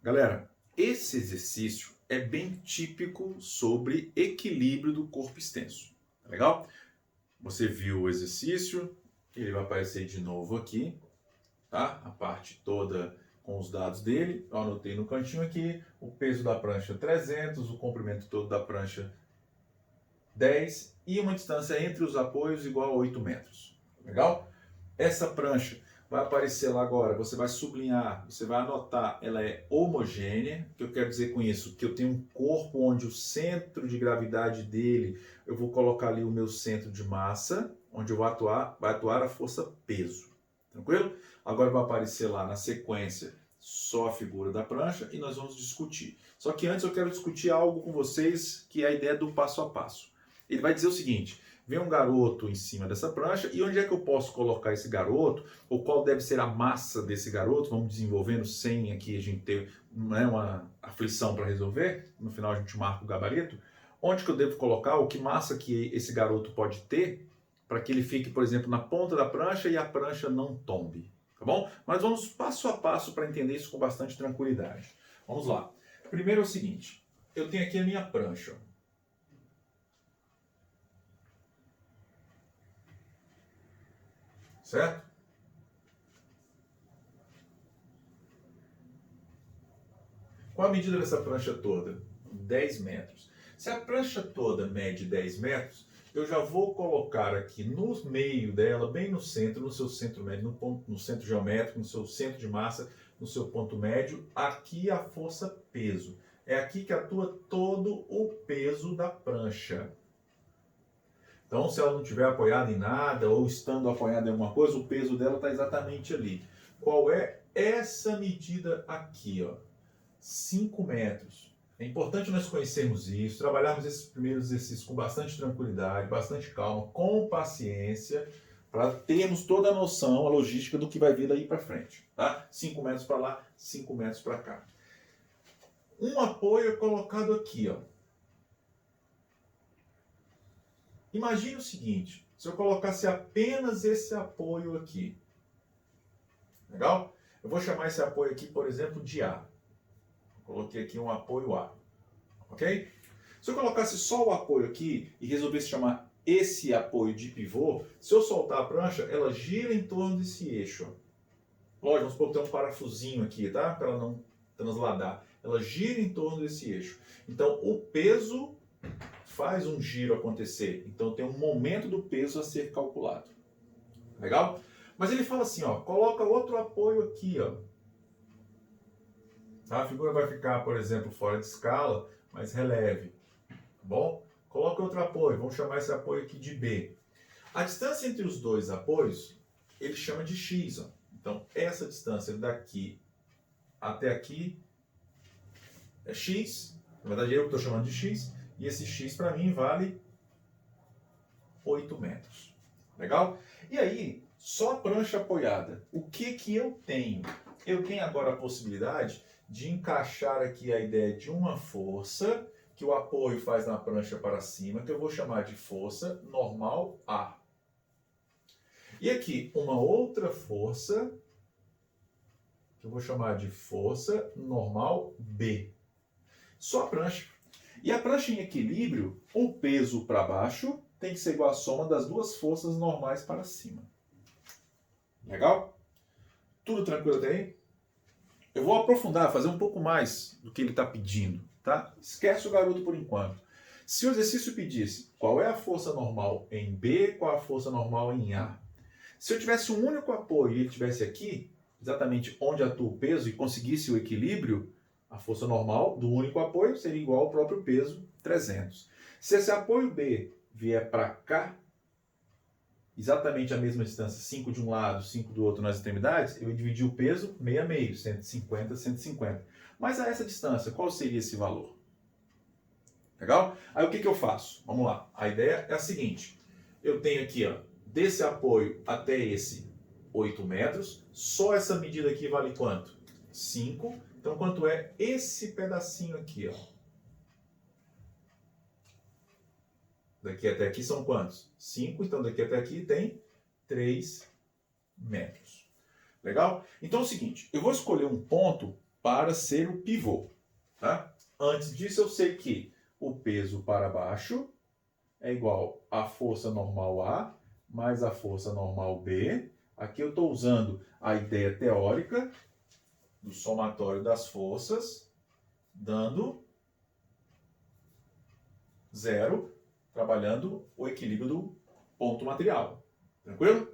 Galera, esse exercício é bem típico sobre equilíbrio do corpo extenso. Tá legal? Você viu o exercício, ele vai aparecer de novo aqui, tá? A parte toda com os dados dele. Eu anotei no cantinho aqui, o peso da prancha 300, o comprimento todo da prancha 10 e uma distância entre os apoios igual a 8 metros. Legal? Essa prancha vai aparecer lá agora, você vai sublinhar, você vai anotar, ela é homogênea. O que eu quero dizer com isso? Que eu tenho um corpo onde o centro de gravidade dele, eu vou colocar ali o meu centro de massa, onde eu vou vai atuar a força peso. Tranquilo? Agora vai aparecer lá na sequência só a figura da prancha e nós vamos discutir. Só que antes eu quero discutir algo com vocês, que é a ideia do passo a passo. Ele vai dizer o seguinte: vem um garoto em cima dessa prancha, e onde é que eu posso colocar esse garoto, ou qual deve ser a massa desse garoto? Vamos desenvolvendo sem aqui a gente ter uma aflição para resolver, no final a gente marca o gabarito. Onde que eu devo colocar, ou que massa que esse garoto pode ter, para que ele fique, por exemplo, na ponta da prancha e a prancha não tombe, tá bom? Mas vamos passo a passo para entender isso com bastante tranquilidade. Vamos lá. Primeiro é o seguinte, eu tenho aqui a minha prancha, certo? Qual a medida dessa prancha toda? 10 metros. Se a prancha toda mede 10 metros, eu já vou colocar aqui no meio dela, bem no centro, no seu centro médio, no centro geométrico, no seu centro de massa, no seu ponto médio, aqui a força peso. É aqui que atua todo o peso da prancha. Então, se ela não estiver apoiada em nada, ou estando apoiada em alguma coisa, o peso dela está exatamente ali. Qual é essa medida aqui? Ó? 5 metros. É importante nós conhecermos isso, trabalharmos esses primeiros exercícios com bastante tranquilidade, bastante calma, com paciência, para termos toda a noção, a logística do que vai vir daí para frente. Tá? 5 metros para lá, 5 metros para cá. Um apoio é colocado aqui, ó. Imagine o seguinte, se eu colocasse apenas esse apoio aqui, legal? Eu vou chamar esse apoio aqui, por exemplo, de A. Coloquei aqui um apoio A, ok? Se eu colocasse só o apoio aqui e resolvesse chamar esse apoio de pivô, se eu soltar a prancha, ela gira em torno desse eixo. Lógico, vamos supor que tem um parafusinho aqui, tá? Para ela não transladar. Ela gira em torno desse eixo. Então, o peso faz um giro acontecer. Então tem um momento do peso a ser calculado. Legal? Mas ele fala assim, ó, coloca outro apoio aqui, ó. A figura vai ficar, por exemplo, fora de escala, mas releve. Tá bom? Coloca outro apoio, vamos chamar esse apoio aqui de B. A distância entre os dois apoios, ele chama de X, ó. Então essa distância daqui até aqui é X. Na verdade eu estou chamando de X. E esse X para mim vale 8 metros. Legal? E aí, só a prancha apoiada. O que que eu tenho? Eu tenho agora a possibilidade de encaixar aqui a ideia de uma força que o apoio faz na prancha para cima, que eu vou chamar de força normal A. E aqui, uma outra força, que eu vou chamar de força normal B. Só a prancha. E a prancha em equilíbrio, o peso para baixo tem que ser igual à soma das duas forças normais para cima. Legal? Tudo tranquilo até aí? Eu vou aprofundar, fazer um pouco mais do que ele está pedindo, tá? Esquece o garoto por enquanto. Se o exercício pedisse qual é a força normal em B, qual a força normal em A? Se eu tivesse um único apoio e ele estivesse aqui, exatamente onde atua o peso, e conseguisse o equilíbrio, a força normal do único apoio seria igual ao próprio peso, 300. Se esse apoio B vier para cá, exatamente a mesma distância, 5 de um lado, 5 do outro nas extremidades, eu dividi o peso meio a meio, 150, 150. Mas a essa distância, qual seria esse valor? Legal? Aí o que eu faço? Vamos lá. A ideia é a seguinte. Eu tenho aqui, ó, desse apoio até esse 8 metros. Só essa medida aqui vale quanto? 5. Então, quanto é esse pedacinho aqui, ó? Daqui até aqui são quantos? 5. Então, daqui até aqui tem 3 metros. Legal? Então é o seguinte, eu vou escolher um ponto para ser o pivô. Tá? Antes disso, eu sei que o peso para baixo é igual à força normal A mais a força normal B. Aqui eu estou usando a ideia teórica do somatório das forças, dando 0, trabalhando o equilíbrio do ponto material. Tranquilo?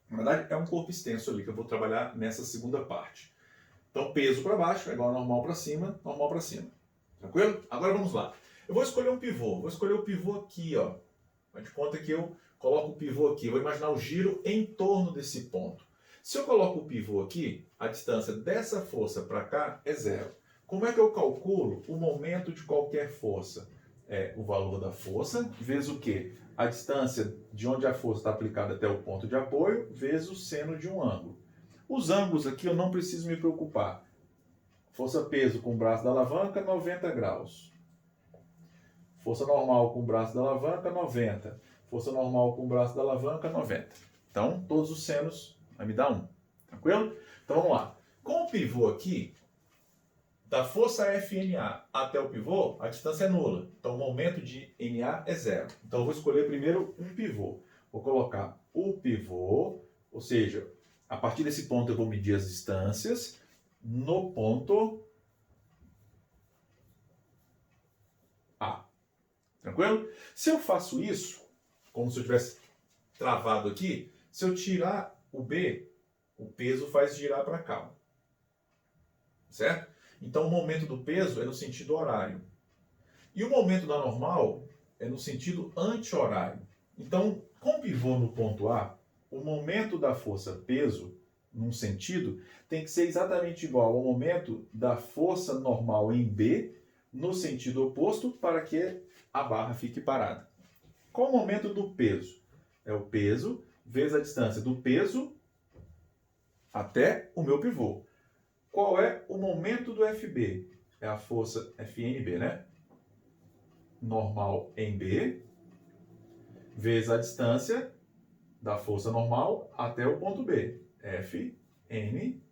Na verdade, é um corpo extenso ali que eu vou trabalhar nessa segunda parte. Então, peso para baixo é igual a normal para cima, normal para cima. Tranquilo? Agora vamos lá. Eu vou escolher um pivô. Vou escolher o pivô aqui, ó. Faz de conta que eu coloco o pivô aqui. Vou imaginar o giro em torno desse ponto. Se eu coloco o pivô aqui, a distância dessa força para cá é 0. Como é que eu calculo o momento de qualquer força? É o valor da força, vezes o quê? A distância de onde a força está aplicada até o ponto de apoio, vezes o seno de um ângulo. Os ângulos aqui eu não preciso me preocupar. Força-peso com o braço da alavanca, 90 graus. Força normal com o braço da alavanca, 90. Força normal com o braço da alavanca, 90. Então, todos os senos vai me dar 1. Tranquilo? Então, vamos lá. Com o pivô aqui, da força FNA até o pivô, a distância é nula. Então, o momento de NA é 0. Então, eu vou escolher primeiro um pivô. Vou colocar o pivô, ou seja, a partir desse ponto eu vou medir as distâncias no ponto A. Tranquilo? Se eu faço isso, como se eu tivesse travado aqui, se eu tirar o B, o peso faz girar para cá. Certo? Então o momento do peso é no sentido horário. E o momento da normal é no sentido anti-horário. Então, com o pivô no ponto A, o momento da força peso, num sentido, tem que ser exatamente igual ao momento da força normal em B, no sentido oposto, para que a barra fique parada. Qual o momento do peso? É o peso vezes a distância do peso até o meu pivô. Qual é o momento do FB? É a força FNB, né? Normal em B, vezes a distância da força normal até o ponto B, FNB.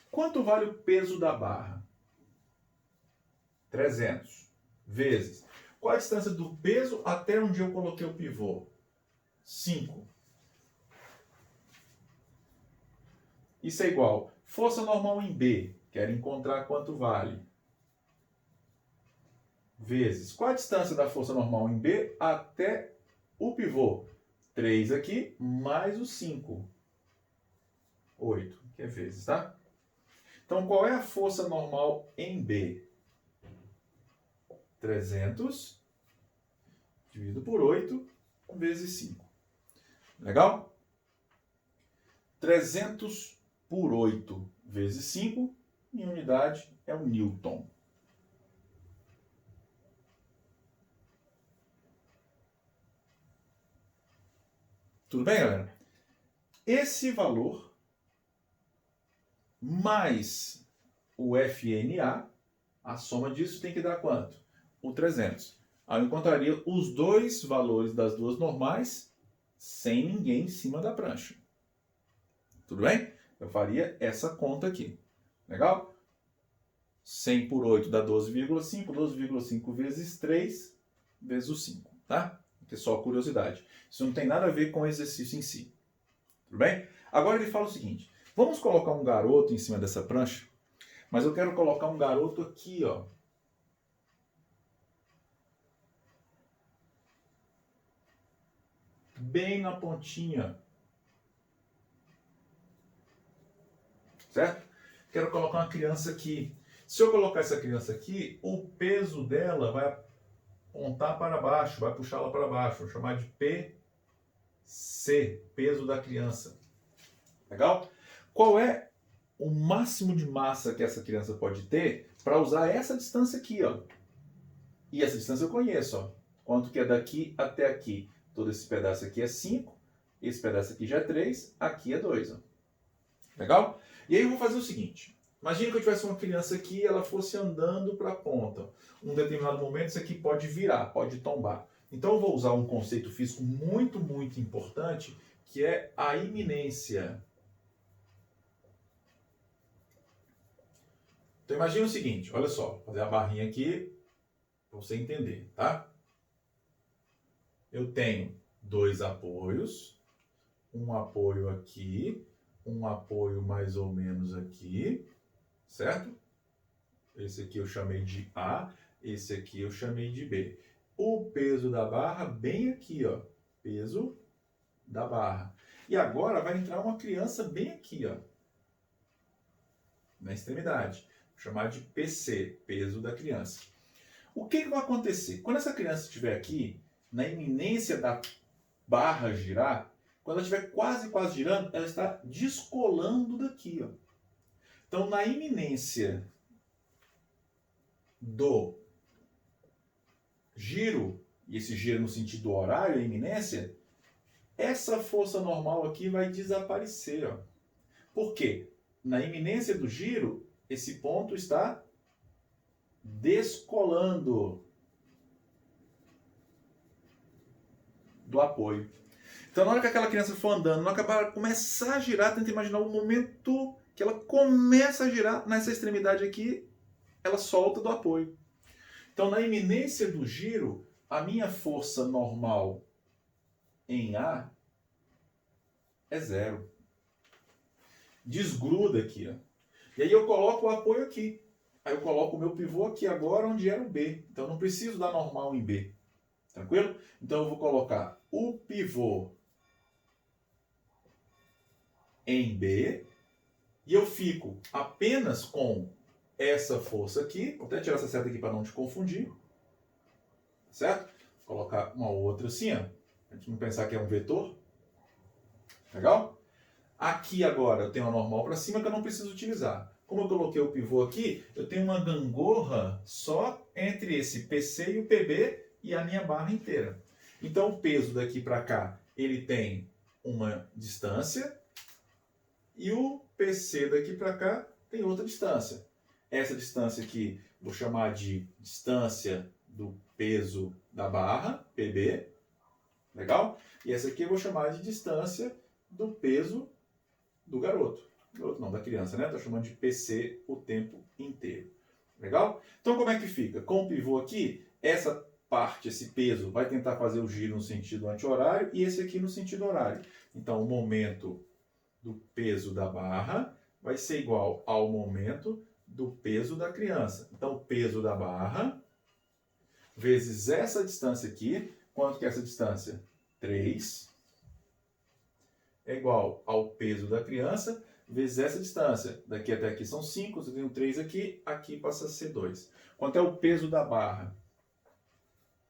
Quanto vale o peso da barra? 300. Vezes. Qual a distância do peso até onde eu coloquei o pivô? 5. Isso é igual. Força normal em B. Quero encontrar quanto vale. Vezes. Qual a distância da força normal em B até o pivô? 3 aqui, mais o 5. 8, que é vezes, tá? Então, qual é a força normal em B? 300 dividido por 8 vezes 5. Legal? 300 por 8 vezes 5, em unidade, é um Newton. Tudo bem, galera? Esse valor mais o FNA, a soma disso tem que dar quanto? O 300. Aí eu encontraria os dois valores das duas normais sem ninguém em cima da prancha. Tudo bem? Eu faria essa conta aqui. Legal? 100 por 8 dá 12,5. 12,5 vezes 3 vezes o 5. Tá? Que é só curiosidade. Isso não tem nada a ver com o exercício em si. Tudo bem? Agora ele fala o seguinte. Vamos colocar um garoto em cima dessa prancha, mas eu quero colocar um garoto aqui, ó. Bem na pontinha. Certo? Quero colocar uma criança aqui. Se eu colocar essa criança aqui, o peso dela vai apontar para baixo, vai puxá-la para baixo. Vou chamar de PC, peso da criança. Legal? Qual é o máximo de massa que essa criança pode ter para usar essa distância aqui, ó? E essa distância eu conheço, ó. Quanto que é daqui até aqui? Todo esse pedaço aqui é 5, esse pedaço aqui já é 3, aqui é 2, ó. Legal? E aí eu vou fazer o seguinte. Imagina que eu tivesse uma criança aqui e ela fosse andando para a ponta. Um determinado momento isso aqui pode virar, pode tombar. Então eu vou usar um conceito físico muito, muito importante, que é a iminência. Então imagina o seguinte, olha só, vou fazer a barrinha aqui para você entender, tá? Eu tenho dois apoios, um apoio aqui, um apoio mais ou menos aqui, certo? Esse aqui eu chamei de A, esse aqui eu chamei de B. O peso da barra bem aqui, ó, peso da barra. E agora vai entrar uma criança bem aqui, ó, na extremidade. Vou chamar de PC, peso da criança. O que vai acontecer? Quando essa criança estiver aqui, na iminência da barra girar, quando ela estiver quase girando, ela está descolando daqui, ó. Então, na iminência do giro, e esse giro no sentido horário, a iminência, essa força normal aqui vai desaparecer, ó. Por quê? Na iminência do giro, esse ponto está descolando do apoio. Então, na hora que aquela criança for andando, na hora que ela começar a girar, tenta imaginar o momento que ela começa a girar nessa extremidade aqui, ela solta do apoio. Então, na iminência do giro, a minha força normal em A é 0. Desgruda aqui, ó. E aí eu coloco o apoio aqui. Aí eu coloco o meu pivô aqui agora, onde era o B. Então, eu não preciso dar normal em B. Tranquilo? Então, eu vou colocar o pivô em B. E eu fico apenas com essa força aqui. Vou até tirar essa seta aqui para não te confundir. Certo? Vou colocar uma outra assim, ó. A gente não pensar que é um vetor. Legal? Aqui agora eu tenho a normal para cima que eu não preciso utilizar. Como eu coloquei o pivô aqui, eu tenho uma gangorra só entre esse PC e o PB e a minha barra inteira. Então o peso daqui para cá, ele tem uma distância e o PC daqui para cá tem outra distância. Essa distância aqui vou chamar de distância do peso da barra, PB. Legal? E essa aqui eu vou chamar de distância do peso do garoto. Garoto não, da criança, né? Estou chamando de PC o tempo inteiro. Legal? Então como é que fica? Com o pivô aqui, essa parte, esse peso, vai tentar fazer o giro no sentido anti-horário e esse aqui no sentido horário. Então o momento do peso da barra vai ser igual ao momento do peso da criança. Então o peso da barra vezes essa distância aqui. Quanto que é essa distância? 3 é igual ao peso da criança vezes essa distância. Daqui até aqui são 5, eu tenho 3 aqui, aqui passa a ser 2. Quanto é o peso da barra?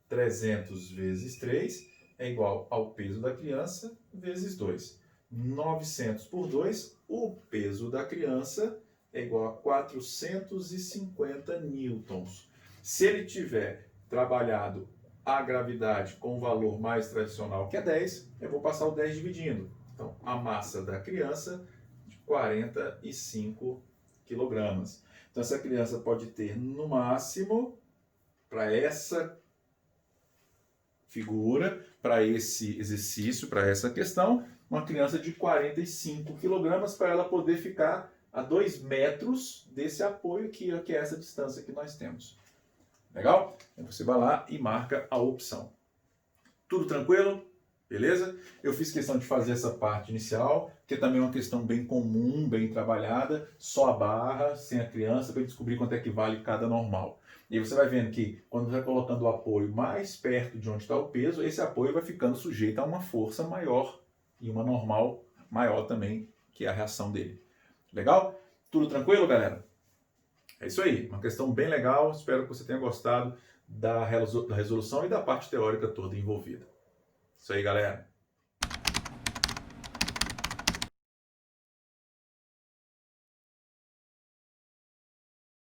300 vezes 3 é igual ao peso da criança vezes 2. 900 por 2, o peso da criança é igual a 450 newtons. Se ele tiver trabalhado a gravidade com o valor mais tradicional, que é 10, eu vou passar o 10 dividindo. Então, a massa da criança de 45 quilogramas. Então, essa criança pode ter, no máximo, para essa figura, para esse exercício, para essa questão, uma criança de 45 quilogramas, para ela poder ficar a 2 metros desse apoio aqui, que é essa distância que nós temos. Legal? Então, você vai lá e marca a opção. Tudo tranquilo? Beleza? Eu fiz questão de fazer essa parte inicial, que também é uma questão bem comum, bem trabalhada, só a barra, sem a criança, para descobrir quanto é que vale cada normal. E aí você vai vendo que quando você vai colocando o apoio mais perto de onde está o peso, esse apoio vai ficando sujeito a uma força maior e uma normal maior também, que é a reação dele. Legal? Tudo tranquilo, galera? É isso aí, uma questão bem legal, espero que você tenha gostado da resolução e da parte teórica toda envolvida. Isso aí, galera.